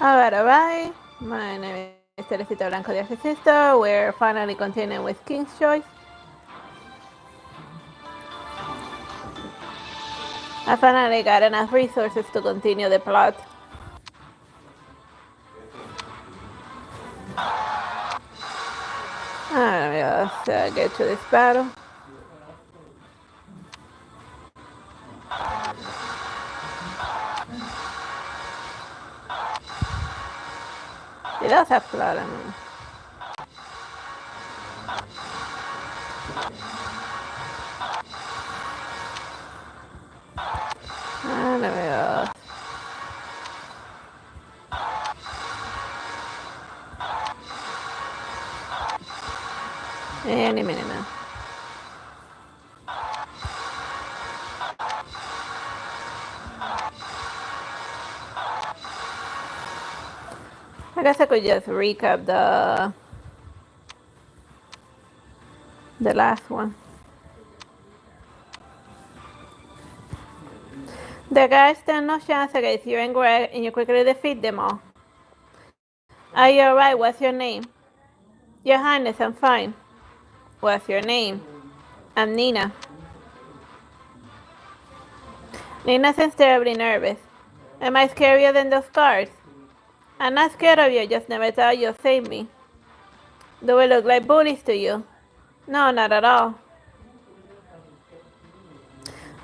Alright. My name is Teresita Blanco, the Artsy Sister. We're finally continuing with King's Choice. I finally got enough resources to continue the plot. Alright, let's get to this battle. She does have plot, I mean. Any minute now. I guess I could just recap the last one. The guys stand no chance against you and Greg, and you quickly defeat them all. Are you alright? What's your name? Your Highness, I'm fine. What's your name? I'm Nina. Nina seems terribly nervous. Am I scarier than those cards? I'm not scared of you, I just never thought you'd save me. Do we look like bullies to you? No, not at all.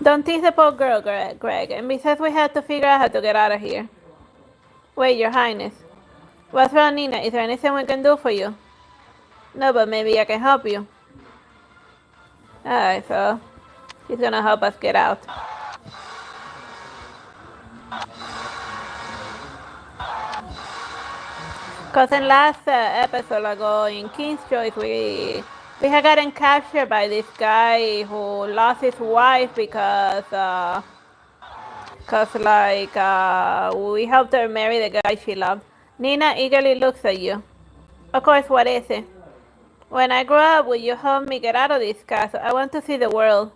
Don't tease the poor girl, Greg. And besides, we have to figure out how to get out of here. Wait, Your Highness. What's wrong, Nina? Is there anything we can do for you? No, but maybe I can help you. Alright, so he's gonna help us get out. Because in last episode ago in King's Choice, we had gotten captured by this guy who lost his wife because we helped her marry the guy she loved. Nina eagerly looks at you. Of course, what is it? When I grow up, will you help me get out of this castle? I want to see the world.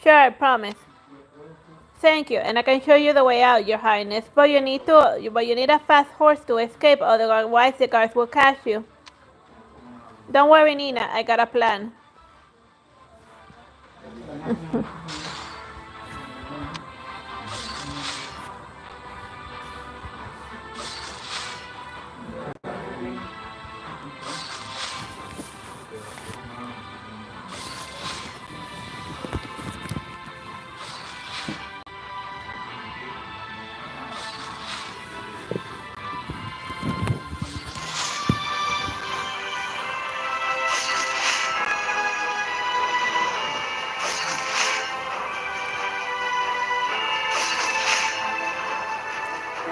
Sure, I promise. Thank you, and I can show you the way out, Your Highness. But you need a fast horse to escape, otherwise the guards will catch you. Don't worry, Nina, I got a plan.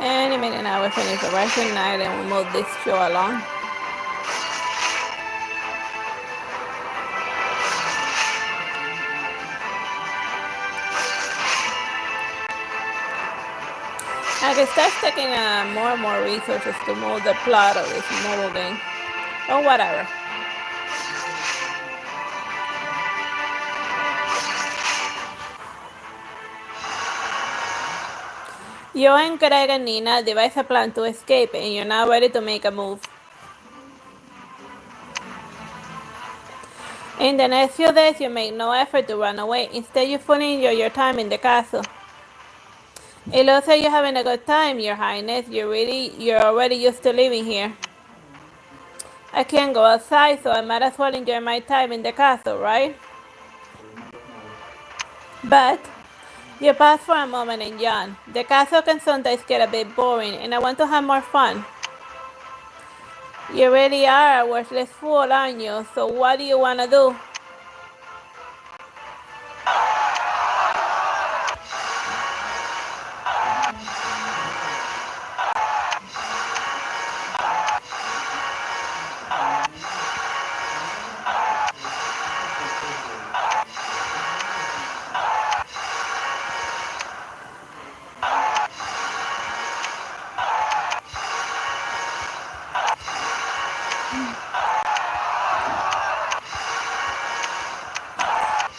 Any minute now, we finish the Russian night and we move this show along. I can start taking more and more resources to move the plot of this mobile game. Or whatever. You and Greg and Nina devise a plan to escape and you're now ready to make a move. In the next few days, you make no effort to run away. Instead, you fully enjoy your time in the castle. It looks like you're having a good time, Your Highness. You're already used to living here. I can't go outside, so I might as well enjoy my time in the castle, right? But you pause for a moment and yawn. The castle can sometimes get a bit boring, and I want to have more fun. You really are a worthless fool, aren't you? So what do you want to do?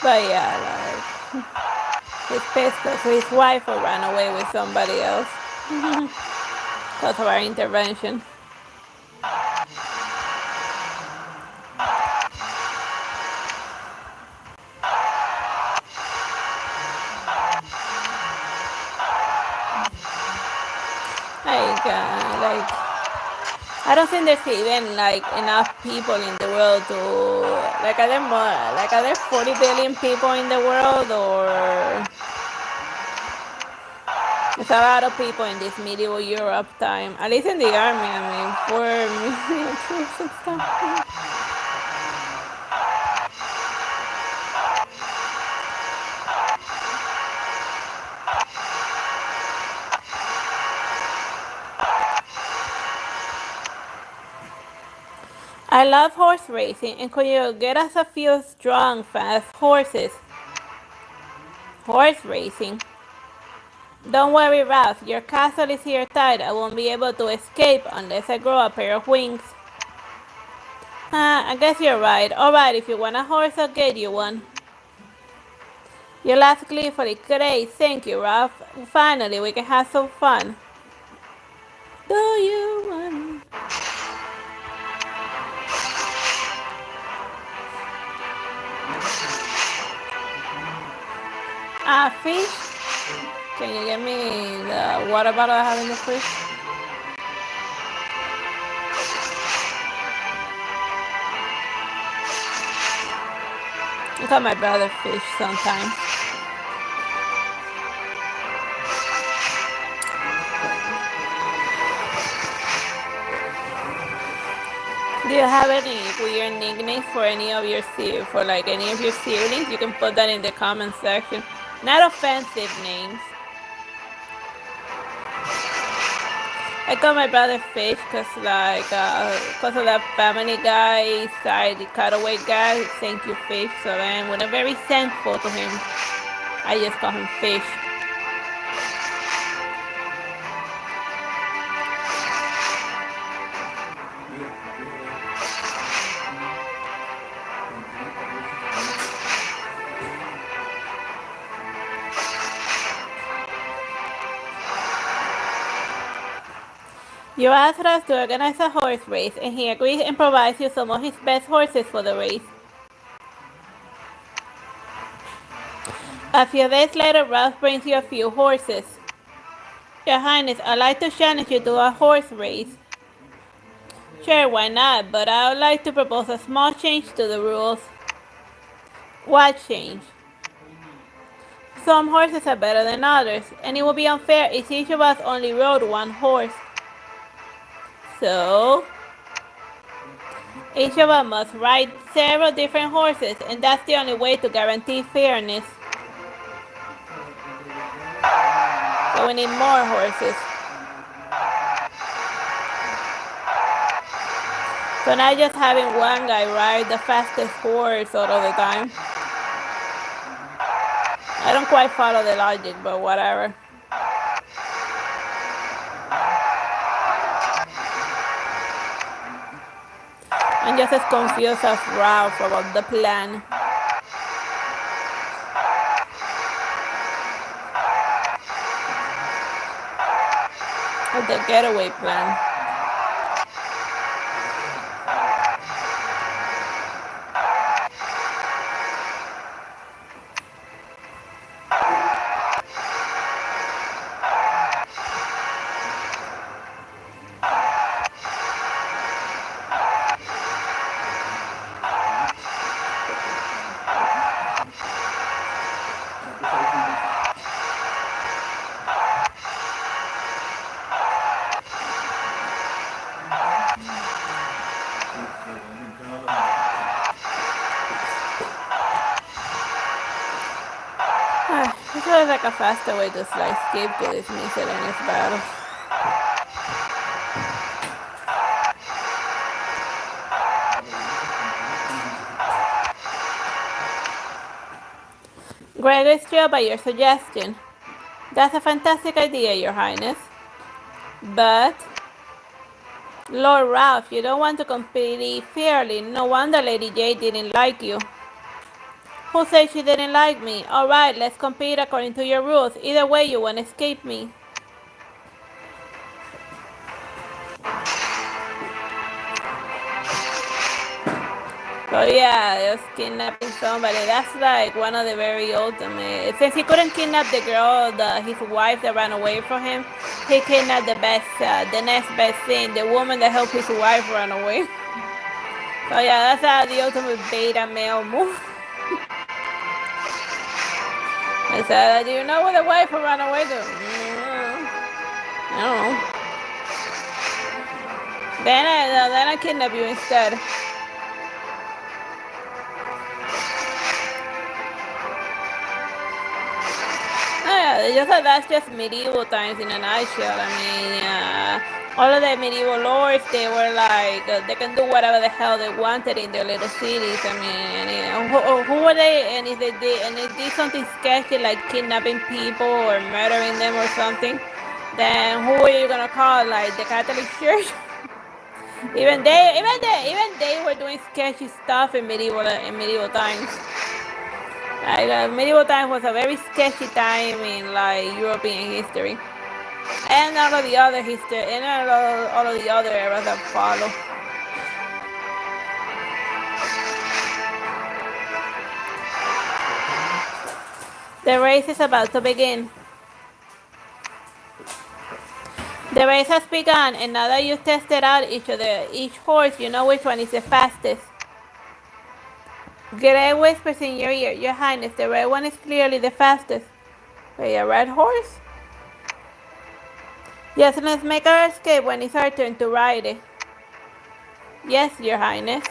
But yeah, like, he's pissed because his wife will run away with somebody else. because of our intervention. Like, I don't think there's even like enough people in the world to like are there 40 billion people in the world, or it's a lot of people in this medieval Europe time, at least in the army. I mean, 4 million troops and stuff. I love horse racing, and could you get us a few strong, fast horses? Horse racing? Don't worry, Ralph. Your castle is here tight. I won't be able to escape unless I grow a pair of wings. I guess you're right. Alright, if you want a horse, I'll get you one. You laughed gleefully. Great, thank you, Ralph. Finally, we can have some fun. Do you want... fish? Can you get me the water bottle I have in the fridge? I call my brother Fish sometimes. Do you have any weird nicknames for any of your siblings? You can put that in the comment section. Not offensive names. I call my brother Fish because of that Family Guy side, the cutaway guy. Thank you, Fish. So then, when I'm very thankful to him, I just call him Fish. You asked us to organize a horse race, and he agrees and provides you some of his best horses for the race. A few days later, Ralph brings you a few horses. Your Highness, I'd like to challenge you to a horse race. Sure, why not? But I would like to propose a small change to the rules. What change? Some horses are better than others, and it would be unfair if each of us only rode one horse. So, each of us must ride several different horses, and that's the only way to guarantee fairness. So we need more horses. So not just having one guy ride the fastest horse all of the time. I don't quite follow the logic, but whatever. I'm just as confused as Ralph about the plan. Or the getaway plan. This feels like a faster way to skip to this miscellaneous battle. Greg is thrilled by your suggestion. That's a fantastic idea, Your Highness. But, Lord Ralph, you don't want to compete fairly. No wonder Lady Jade didn't like you. Who said she didn't like me? Alright, let's compete according to your rules. Either way, you won't escape me. So yeah, just kidnapping somebody. That's like one of the very ultimate. Since he couldn't kidnap the girl, his wife that ran away from him, he kidnapped the next best thing, the woman that helped his wife run away. So yeah, that's the ultimate beta male move. I said, do you know where the wife ran away to? I don't know. Then I kidnap you instead. That's just medieval times in a nutshell. I mean, all of the medieval lords, they were like, they can do whatever the hell they wanted in their little cities. I mean, who were they? And if they did something sketchy like kidnapping people or murdering them or something, then who are you gonna call? Like the Catholic Church? Even they were doing sketchy stuff in medieval times. Like medieval times was a very sketchy time in like European history, and all of the other history, and all of the other eras that follow. The race is about to begin. The race has begun, and now that you've tested out each horse, you know which one is the fastest. Greg whispers in your ear, Your Highness, the red one is clearly the fastest. Wait, a red horse? Yes, let's make our escape when it's our turn to ride it. Yes, Your Highness.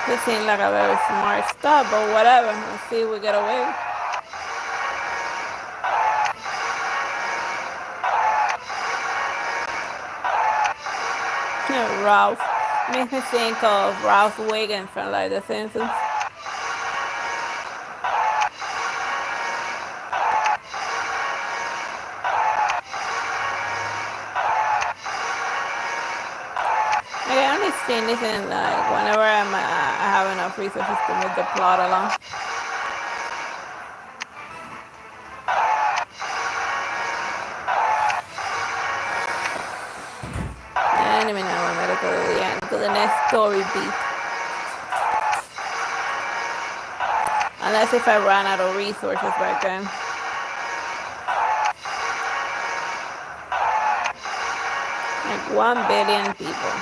This seems like a very smart stuff, but whatever. Let's see if we get away. Ralph. Makes me think of Ralph Wiggum from like The Simpsons. I only seen this in like whenever I have enough resources to move the plot along. Anyway, now I'm gonna go to the end, to the next story beat. Unless if I run out of resources back then. Like 1 billion people.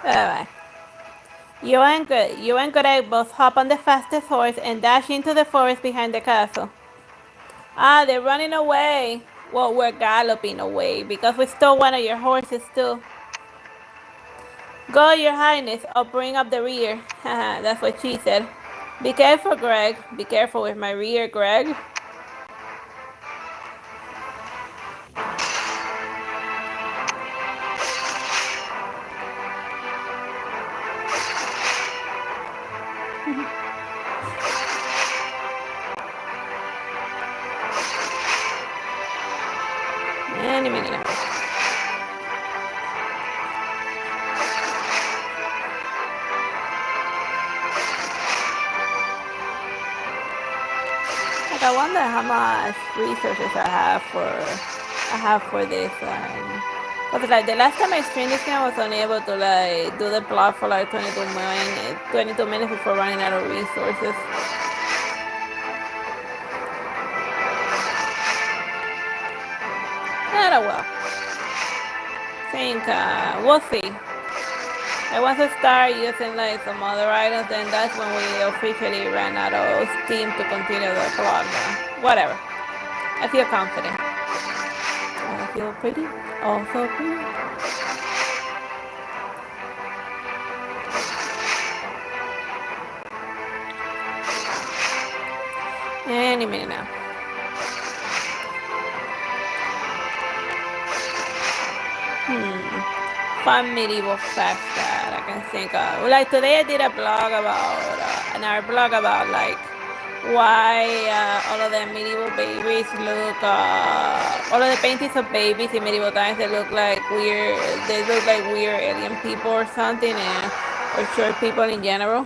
Alright. You and Greg both hop on the fastest horse and dash into the forest behind the castle. Ah, they're running away. Well, we're galloping away because we stole one of your horses too. Go, Your Highness. I'll bring up the rear. Haha, that's what she said. Be careful, Greg. Be careful with my rear, Greg. Any minute now. Like I wonder how much resources I have for this. Because like the last time I streamed this game, I was only able to like do the plot for like 22 minutes before running out of resources. Oh well. Think we'll see. I want to start using like some other items, and that's when we officially ran out of steam to continue the plot. Whatever. I feel confident. I feel pretty. Also pretty. Any minute now. Fun medieval facts that I can think of. Like today I did a blog about, an art blog about like why all of the medieval babies look, all of the paintings of babies in medieval times, they look like weird, alien people or something, or short people in general.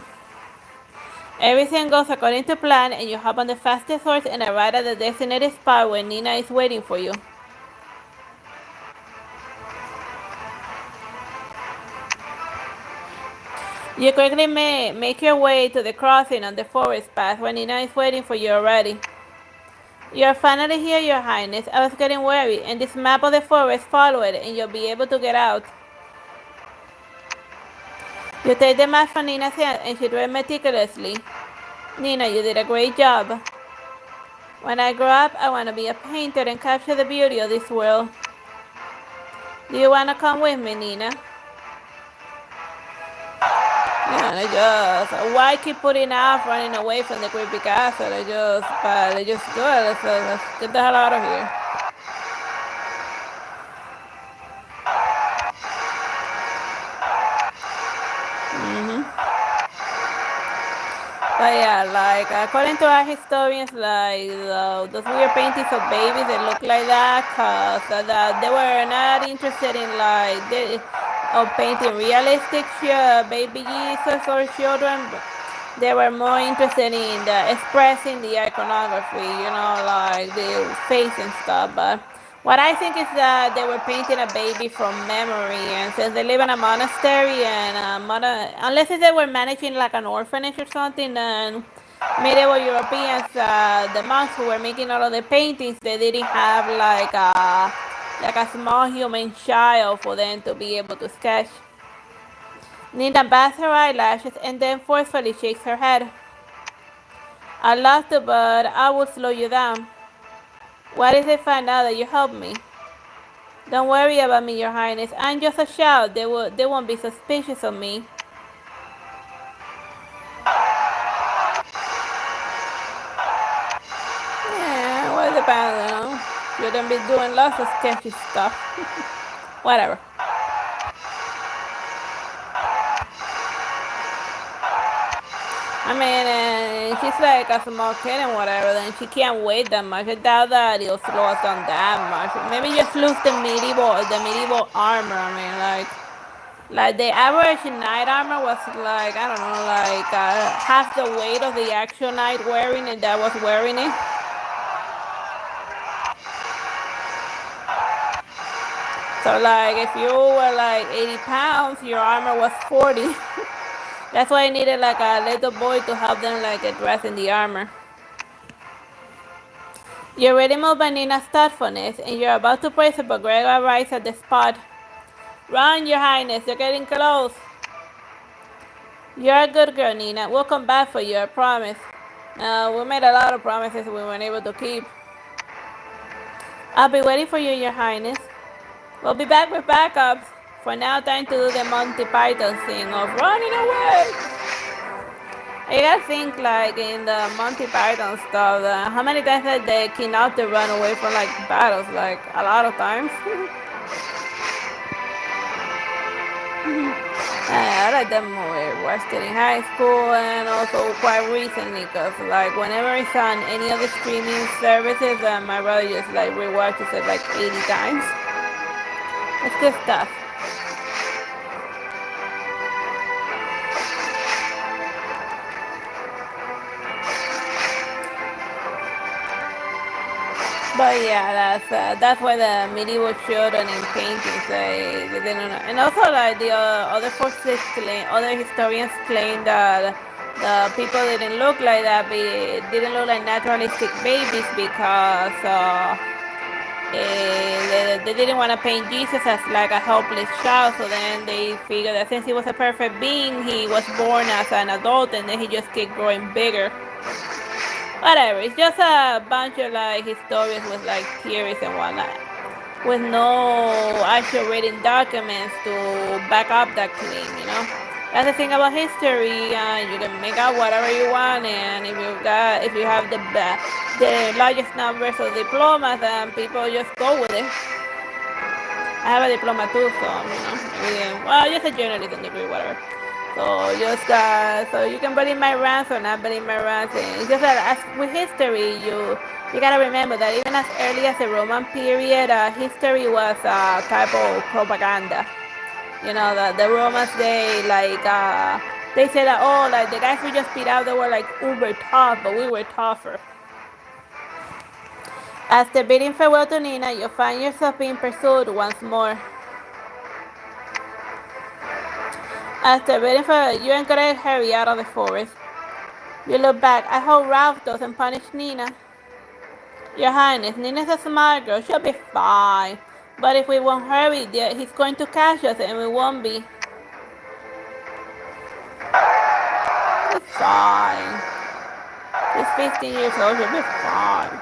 Everything goes according to plan, and you hop on the fastest horse and arrive at the designated spot where Nina is waiting for you. You quickly make your way to the crossing on the forest path where Nina is waiting for you already. You're finally here, Your Highness. I was getting worried, and this map of the forest, follow it, and you'll be able to get out. You take the map from Nina's hand, and she drew it meticulously. Nina, you did a great job. When I grow up, I want to be a painter and capture the beauty of this world. Do you want to come with me, Nina? Yeah, why keep putting off running away from the creepy castle? They just do it. Let's get the hell out of here. But yeah, like according to our historians, like those weird paintings of babies that look like that, cause they were not interested in of painting realistic baby Jesus or children. They were more interested in expressing the iconography, like the face and stuff. But what I think is that they were painting a baby from memory, and since they live in a monastery, and unless they were managing like an orphanage or something, then medieval Europeans, the monks who were making all of the paintings, they didn't have like a small human child for them to be able to sketch. Nina bats her eyelashes and then forcefully shakes her head. I'd love to, but I will slow you down. What if they find out that you helped me? Don't worry about me, Your Highness. I'm just a child. They won't be suspicious of me. Yeah, well, it depends, You're gonna be doing lots of sketchy stuff. Whatever. I mean, she's like a small kid and whatever, then she can't wait that much. I doubt that it'll slow us down that much. Maybe just lose the medieval armor. I mean, like the average knight armor was like, I don't know, like half the weight of the actual knight wearing it that was wearing it. So like if you were like 80 pounds, your armor was 40. That's why I needed like a little boy to help them like dress in the armor. You're ready moved by Nina's thoughtfulness, and you're about to praise her, but Greg arrives at the spot. Run, Your Highness, you're getting close. You're a good girl, Nina. We'll come back for you, I promise. We made a lot of promises we weren't able to keep. I'll be waiting for you, Your Highness. We'll be back with backups. For now, time to do the Monty Python thing of running away. I gotta think, like, in the Monty Python stuff, how many times did they kidnap to run away from, like, battles? Like, a lot of times. I like that movie. Watched it in high school and also quite recently, because, like, whenever it's on any of the streaming services, my brother just, like, rewatches it, like, 80 times. It's good stuff. But yeah, that's why the medieval children in paintings they didn't know. And also like the other forces claim, other historians claim that the people didn't look like that, didn't look like naturalistic babies because they didn't want to paint Jesus as like a helpless child. So then they figured that since he was a perfect being, he was born as an adult, and then he just kept growing bigger. Whatever, it's just a bunch of like historians with like theories and whatnot, with no actual written documents to back up that claim, That's the thing about history, you can make out whatever you want, and if you have the largest numbers of diplomas, then people just go with it. I have a diploma too, so, just a journalism degree, whatever. So you can believe my rants or not believe my rants. It's just that as with history, you gotta remember that even as early as the Roman period, history was a type of propaganda. You know, the Romans, they say that, oh, like the guys we just beat out, they were like uber tough, but we were tougher. After bidding farewell to Nina, you find yourself being pursued once more. After bidding farewell, you encourage Harry out of the forest. You look back. I hope Ralph doesn't punish Nina. Your Highness, Nina's a smart girl. She'll be fine. But if we won't hurry, he's going to catch us and we won't be. It's fine. He's 15 years old. She'll be fine.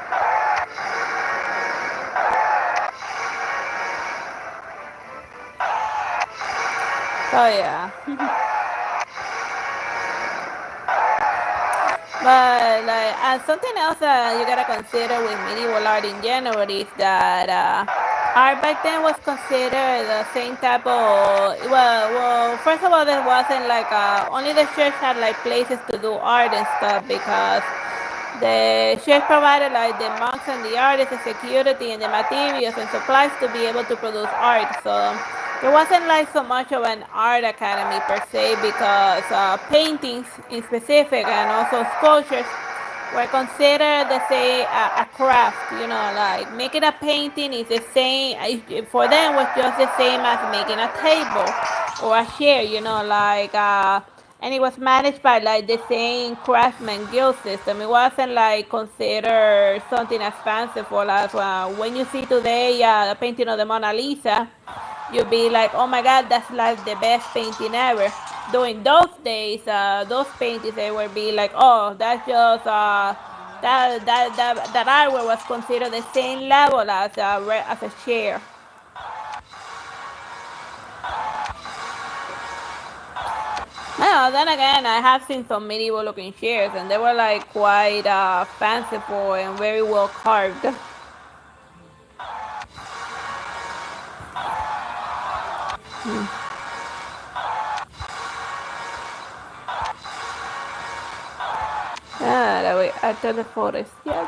Oh, yeah. But something else you gotta consider with medieval art in general is that art back then was considered the same type of first of all, there wasn't only the church had like places to do art and stuff, because the church provided like the monks and the artists the security and the materials and supplies to be able to produce art. So there wasn't like so much of an art academy per se, because paintings in specific and also sculptures were considered the same a craft. You know, like making a painting is the same for them, was just the same as making a table or a chair. You know, and it was managed by like the same craftsman guild system. It wasn't like considered something as fanciful as when you see today a painting of the Mona Lisa, you'd be like, oh my god, that's like the best painting ever. During those days, those paintings, they would be like, oh, that's just that artwork was considered the same level as a chair. Well, then again, I have seen some medieval looking chairs and they were like quite fanciful and very well carved. That way, after the forest, yes.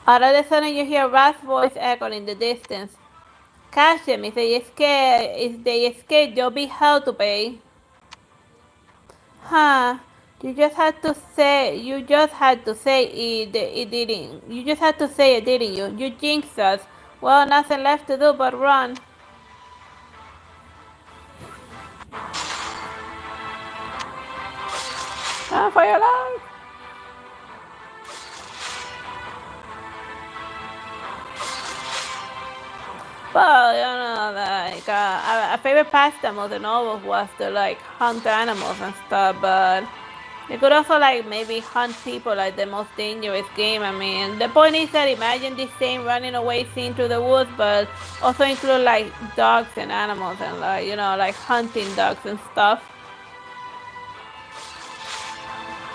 All of a sudden you hear Raph's voice echoing in the distance. Catch them. If they escape, they'll be hell to pay. Huh. You just had to say it didn't. You just had to say it, didn't you? You jinxed us. Well, nothing left to do but run. Run for your life. Well, you know, like a favorite pastime of the novels was to like hunt animals and stuff, but you could also like maybe hunt people, like the most dangerous game. I mean, the point is that imagine this same running away scene through the woods, but also include like dogs and animals and like, you know, like hunting dogs and stuff.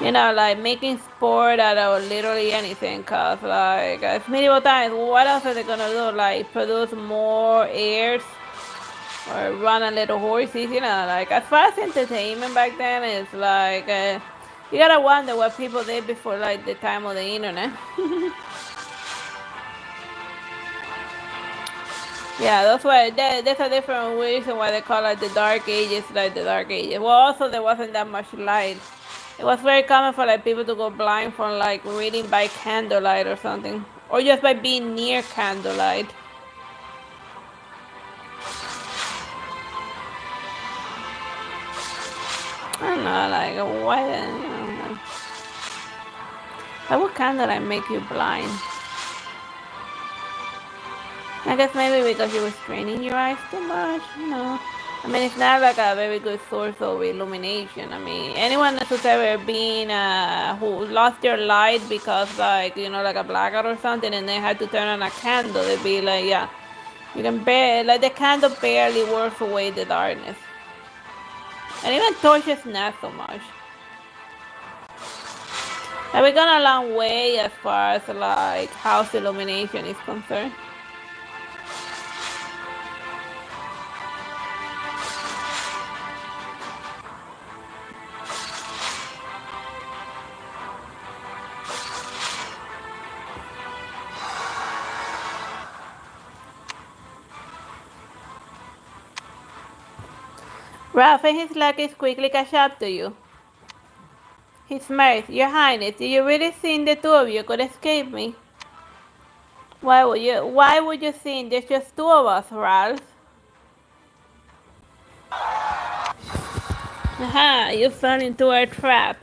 You know, like making sport out of literally anything, cause like it's medieval times. What else are they gonna do? Like produce more heirs or run a little horses? You know, like as far as entertainment back then, it's like you gotta wonder what people did before like the time of the internet. Yeah, that's a different reason why they call it the Dark Ages, like the Dark Ages. Well, also there wasn't that much light. It was very common for like people to go blind from like reading by candlelight or something, or just by being near candlelight. I don't know, like why? You know, why would candlelight make you blind? I guess maybe because you were straining your eyes too much. You know. I mean, it's not like a very good source of illumination. I mean, anyone who's ever been, who lost their light because, like, you know, like a blackout or something, and they had to turn on a candle, they'd be like, yeah, you can like, the candle barely works away the darkness. And even torches, not so much. And we've gone a long way as far as, like, house illumination is concerned. Ralph and his lackeys quickly catch up to you. He smirks. Your Highness, do you really think the two of you could escape me? Why would you think there's just two of us, Ralph? Aha, you fell into a trap.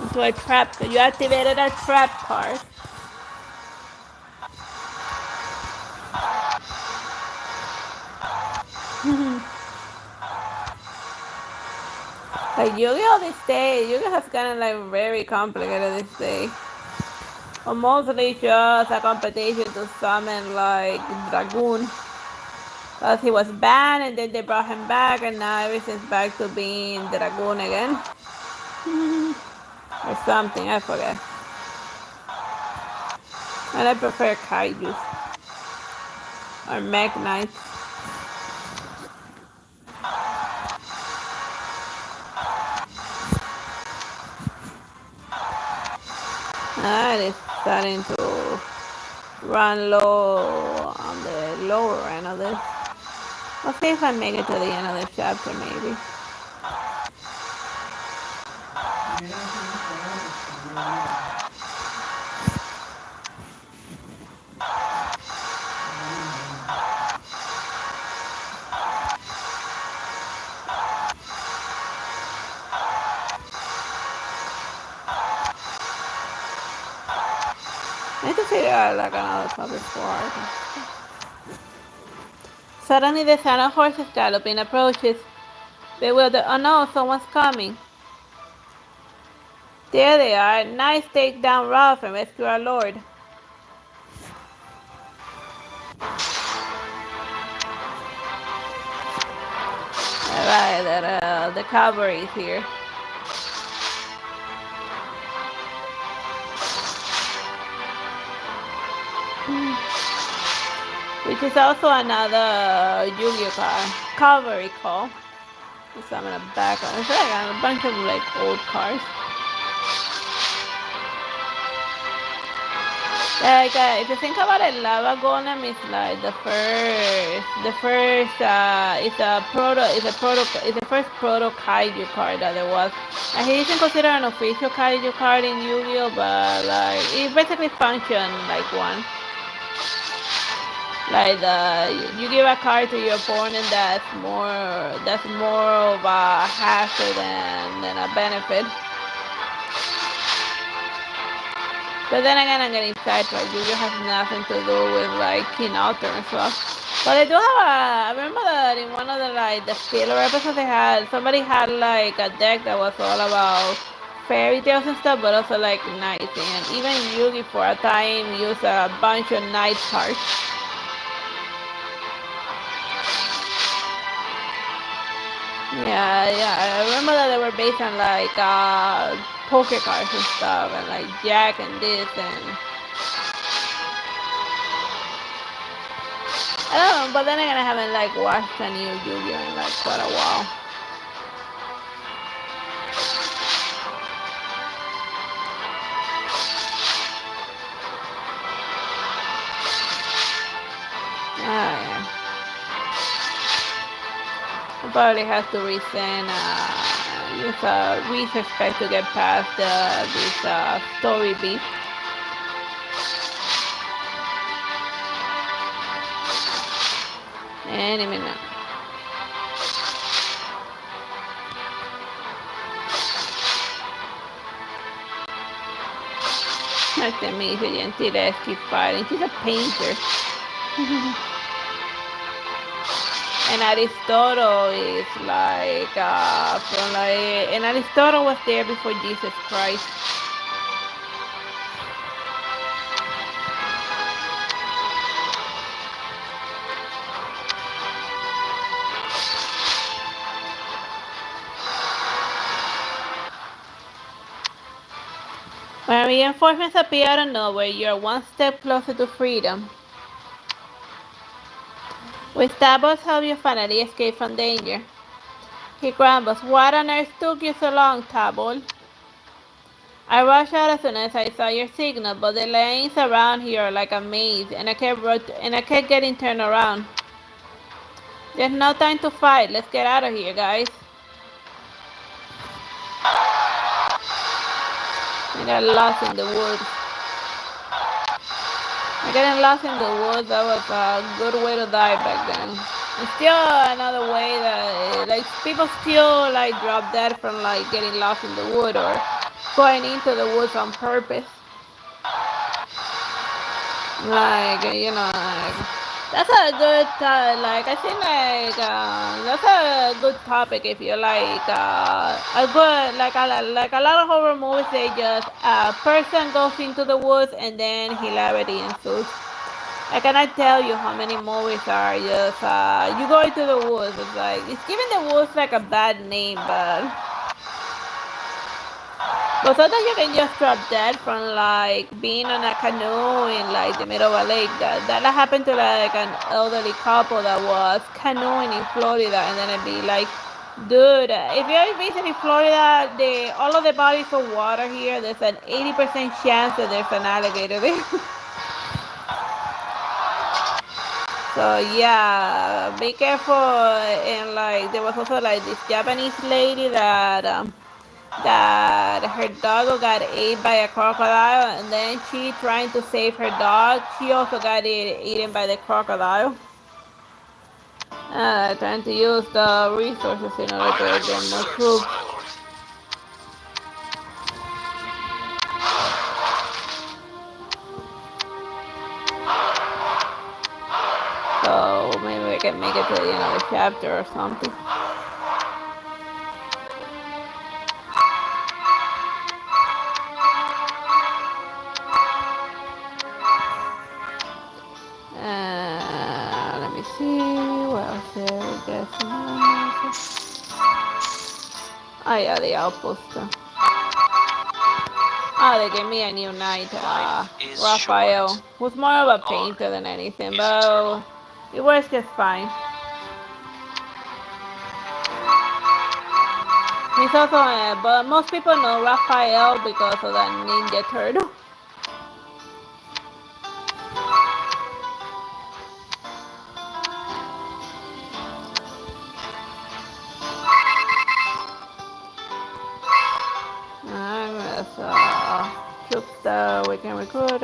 Into a trap. You activated a trap card. Like Yu-Gi-Oh! This day, Yu-Gi-Oh! Has gotten like very complicated this day. But mostly just a competition to summon like Dragoon. Because he was banned and then they brought him back and now everything's back to being Dragoon again. Or something, I forget. And I prefer Kaijus. Or Mech Knights. That is starting to run low on the lower end of this. I'll see if I make it to the end of the chapter, maybe. I need to figure out like another topic for it. Suddenly the sound of horses galloping approaches. Bewildered, oh no, someone's coming. There they are. Nice take down Ralph and rescue our lord. Alright, the cavalry is here. Which is also another Yu-Gi-Oh! Cavalry call. So I'm gonna back on. It's like a bunch of like old cars. Like if you think about it, Lava Golem is like the first it's the first proto kaiju card that there was. And he isn't considered an official kaiju card in Yu-Gi-Oh, but like it basically functions like one. Like you give a card to your opponent that's more of a hassle than a benefit. But then again, I'm getting sidetracked. Yu-Gi-Oh has nothing to do with like King Arthur and stuff. But I do have I remember that in one of the filler episodes somebody had like a deck that was all about fairy tales and stuff, but also like knights. And even Yu-Gi for a time used a bunch of knight cards. Yeah, I remember that they were based on like poker cards and stuff, and like Jack and this and I don't know. But then again, I haven't like watched a new Yu-Gi-Oh in like quite a while. Yeah. I probably have to resend use a research pack to get past this story beat. Any minute. Artemisia Gentiles keep fighting. She's a painter. And Aristotle is like and Aristotle was there before Jesus Christ. When reinforcements appear out of nowhere, you are one step closer to freedom. With Tabos help, you finally escape from danger. He grumbles, what on earth took you so long, Tabol? I rushed out as soon as I saw your signal, but the lanes around here are like a maze, and I kept getting turned around. There's no time to fight. Let's get out of here, guys. I got lost in the woods. Getting lost in the woods, that was a good way to die back then. And still another way that, like, people still, like, drop dead from, like, getting lost in the wood or going into the woods on purpose. Like, like, that's a good, like, I think, like, that's a good topic if you like, a good, like a lot of horror movies, they just, a person goes into the woods and then hilarity ensues. I cannot tell you how many movies are just, you go into the woods, it's like, it's giving the woods, like, a bad name, but sometimes you can just drop dead from, like, being on a canoe in, like, the middle of a lake. That happened to, like, an elderly couple that was canoeing in Florida, and then it'd be like, dude, if you're visiting Florida, all of the bodies of water here, there's an 80% chance that there's an alligator there. So yeah, be careful. And, like, there was also, like, this Japanese lady that her dog got ate by a crocodile, and then she trying to save her dog, she also got eaten by the crocodile. Trying to use the resources in order to get more troops. So maybe we can make it to the end of the chapter or something. Let me see, what else there? We got some. Oh yeah, the outpost. Oh, they gave me a new knight, Raphael, who's more of a painter than anything, but it works just fine. He's also, but most people know Raphael because of that Ninja Turtle. There's troops that we can recruit.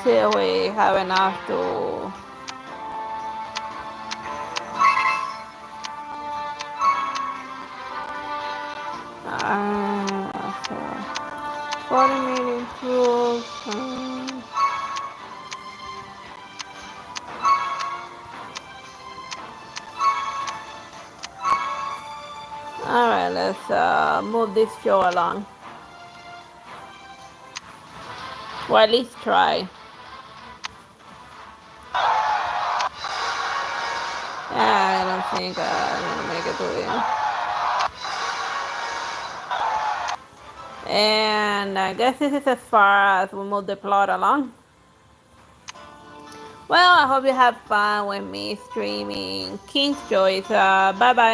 See if we have enough to. So 40 million troops. Alright, let's move this show along. Or at least try. Yeah, I don't think I'm gonna make it to the end. And I guess this is as far as we move the plot along. Well, I hope you have fun with me streaming King's Choice. Bye bye.